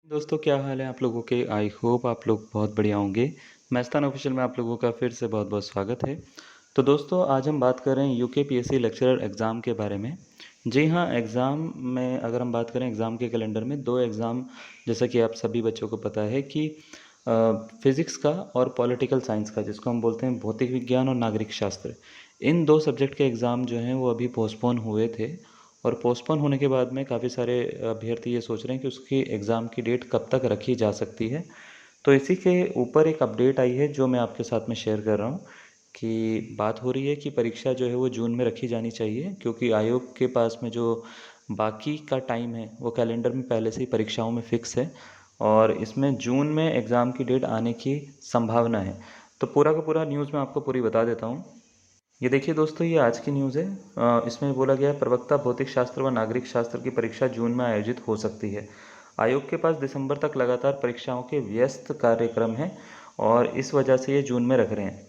दोस्तों क्या हाल है आप लोगों के। आई होप आप लोग बहुत बढ़िया होंगे। मैस्तान ऑफिशियल में आप लोगों का फिर से बहुत बहुत स्वागत है। तो दोस्तों आज हम बात कर रहे हैं यूके पीएससी लेक्चरर एग्ज़ाम के बारे में। जी हाँ, एग्ज़ाम में अगर हम बात करें एग्ज़ाम के कैलेंडर में दो एग्ज़ाम, जैसा कि आप सभी बच्चों को पता है कि फिज़िक्स का और पॉलिटिकल साइंस का, जिसको हम बोलते हैं भौतिक विज्ञान और नागरिक शास्त्र, इन दो सब्जेक्ट के एग्ज़ाम जो हैं वो अभी पोस्टपोन हुए थे। और पोस्टपोन होने के बाद में काफ़ी सारे अभ्यर्थी ये सोच रहे हैं कि उसकी एग्ज़ाम की डेट कब तक रखी जा सकती है। तो इसी के ऊपर एक अपडेट आई है जो मैं आपके साथ में शेयर कर रहा हूँ कि बात हो रही है कि परीक्षा जो है वो जून में रखी जानी चाहिए, क्योंकि आयोग के पास में जो बाकी का टाइम है वो कैलेंडर में पहले से ही परीक्षाओं में फ़िक्स है और इसमें जून में एग्ज़ाम की डेट आने की संभावना है। तो पूरा का पूरा न्यूज़ मैं आपको पूरी बता देता हूँ। ये देखिए दोस्तों, ये आज की न्यूज़ है। इसमें बोला गया है प्रवक्ता भौतिक शास्त्र व नागरिक शास्त्र की परीक्षा जून में आयोजित हो सकती है। आयोग के पास दिसंबर तक लगातार परीक्षाओं के व्यस्त कार्यक्रम हैं और इस वजह से ये जून में रख रहे हैं।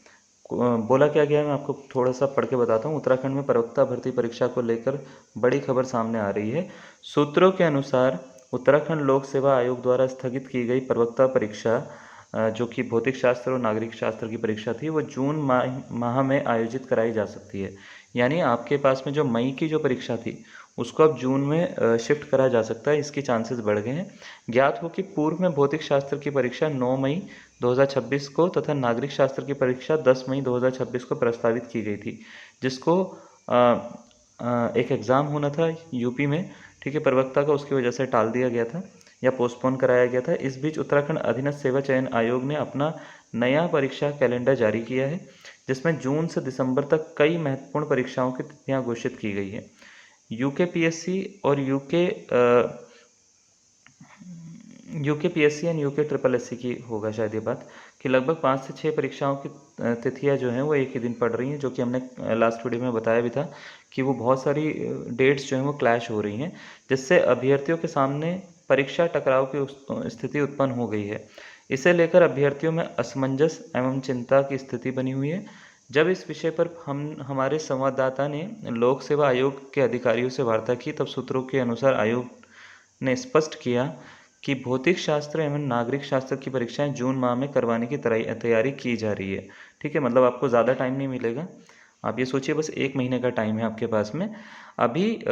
बोला क्या गया है, मैं आपको थोड़ा सा पढ़ के बताता हूँ। उत्तराखंड में प्रवक्ता भर्ती परीक्षा को लेकर बड़ी खबर सामने आ रही है। सूत्रों के अनुसार उत्तराखंड लोक सेवा आयोग द्वारा स्थगित की गई प्रवक्ता परीक्षा, जो कि भौतिक शास्त्र और नागरिक शास्त्र की परीक्षा थी, वो जून माह में आयोजित कराई जा सकती है। यानी आपके पास में जो मई की जो परीक्षा थी उसको अब जून में शिफ्ट करा जा सकता है, इसकी चांसेस बढ़ गए हैं। ज्ञात हो कि पूर्व में भौतिक शास्त्र की परीक्षा 9 मई 2026 को तथा नागरिक शास्त्र की परीक्षा 10 मई 2026 को प्रस्तावित की गई थी, जिसको एक एग्ज़ाम होना था यूपी में, ठीक है, प्रवक्ता का, उसकी वजह से टाल दिया गया था या पोस्टपोन कराया गया था। इस बीच उत्तराखंड अधीनस्थ सेवा चयन आयोग ने अपना नया परीक्षा कैलेंडर जारी किया है, जिसमें जून से दिसंबर तक कई महत्वपूर्ण परीक्षाओं की तिथियां घोषित की गई है। यूके पीएससी और UK PSC and UK triple SC की होगा शायद ये बात, कि लगभग 5 से 6 परीक्षाओं की तिथियां जो हैं वो एक ही दिन पड़ रही हैं, जो कि हमने लास्ट वीडियो में बताया भी था कि वो बहुत सारी डेट्स जो हैं वो क्लैश हो रही हैं, जिससे अभ्यर्थियों के सामने परीक्षा टकराव की स्थिति उत्पन्न हो गई है। इसे लेकर अभ्यर्थियों में असमंजस एवं चिंता की स्थिति बनी हुई है। जब इस विषय पर हमारे संवाददाता ने लोक सेवा आयोग के अधिकारियों से वार्ता की, तब सूत्रों के अनुसार आयोग ने स्पष्ट किया कि भौतिक शास्त्र एवं नागरिक शास्त्र की परीक्षाएं जून माह में करवाने की तैयारी की जा रही है। ठीक है, मतलब आपको ज़्यादा टाइम नहीं मिलेगा। आप ये सोचिए बस 1 महीने का टाइम है आपके पास में। अभी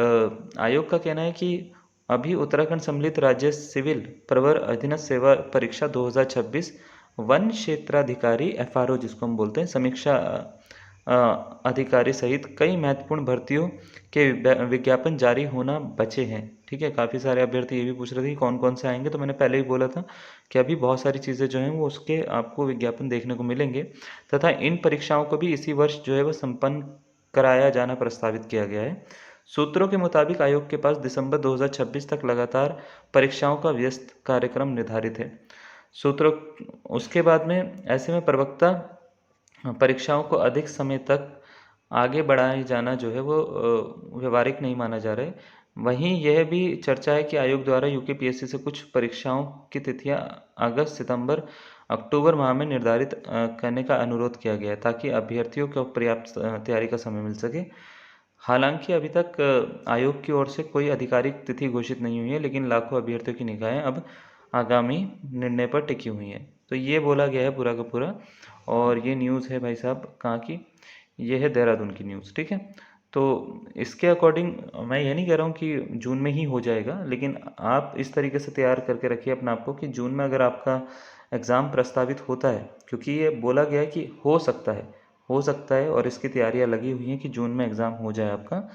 आयोग का कहना है कि अभी उत्तराखंड सम्मिलित राज्य सिविल प्रवर अधीनस्थ सेवा परीक्षा 2026 वन क्षेत्राधिकारी एफआरओ, जिसको हम बोलते हैं, समीक्षा अधिकारी सहित कई महत्वपूर्ण भर्तियों के विज्ञापन जारी होना बचे हैं। ठीक है, काफ़ी सारे अभ्यर्थी ये भी पूछ रहे थे कि कौन कौन से आएंगे, तो मैंने पहले ही बोला था कि अभी बहुत सारी चीज़ें जो हैं वो उसके आपको विज्ञापन देखने को मिलेंगे, तथा इन परीक्षाओं को भी इसी वर्ष जो है वो संपन्न कराया जाना प्रस्तावित किया गया है। सूत्रों के मुताबिक आयोग के पास दिसंबर 2026 तक लगातार परीक्षाओं का व्यस्त कार्यक्रम निर्धारित है। सूत्रों उसके बाद में ऐसे में प्रवक्ता परीक्षाओं को अधिक समय तक आगे बढ़ाए जाना जो है वो व्यवहारिक नहीं माना जा रहा है। वहीं यह भी चर्चा है कि आयोग द्वारा यूकेपीएससी से कुछ परीक्षाओं की तिथियां अगस्त, सितंबर, अक्टूबर माह में निर्धारित करने का अनुरोध किया गया है, ताकि अभ्यर्थियों को पर्याप्त तैयारी का समय मिल सके। हालांकि अभी तक आयोग की ओर से कोई आधिकारिक तिथि घोषित नहीं हुई है, लेकिन लाखों अभ्यर्थियों की निगाहें अब आगामी निर्णय पर टिकी हुई हैं। तो ये बोला गया है पूरा का पूरा। और ये न्यूज़ है भाई साहब कहाँ की, ये है देहरादून की न्यूज़। ठीक है, तो इसके अकॉर्डिंग मैं ये नहीं कह रहा हूँ कि जून में ही हो जाएगा, लेकिन आप इस तरीके से तैयार करके रखिए अपने आप को कि जून में अगर आपका एग्ज़ाम प्रस्तावित होता है, क्योंकि ये बोला गया है कि हो सकता है और इसकी तैयारियां लगी हुई हैं कि जून में एग्ज़ाम हो जाए आपका।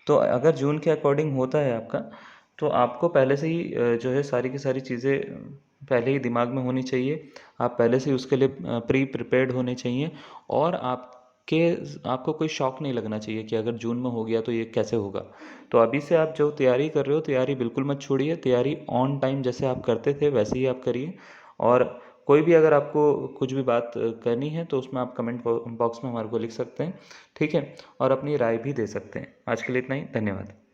तो अगर जून के अकॉर्डिंग होता है आपका, तो आपको पहले से ही जो है सारी की सारी चीज़ें पहले ही दिमाग में होनी चाहिए। आप पहले से ही उसके लिए प्री प्रिपेयर्ड होने चाहिए, और आपको कोई शौक नहीं लगना चाहिए कि अगर जून में हो गया तो ये कैसे होगा। तो अभी से आप जो तैयारी कर रहे हो, तैयारी बिल्कुल मत छोड़िए। तैयारी ऑन टाइम जैसे आप करते थे वैसे ही आप करिए। और कोई भी अगर आपको कुछ भी बात करनी है तो उसमें आप कमेंट बॉक्स में हमारे को लिख सकते हैं। ठीक है, और अपनी राय भी दे सकते हैं। आज के लिए इतना ही, धन्यवाद।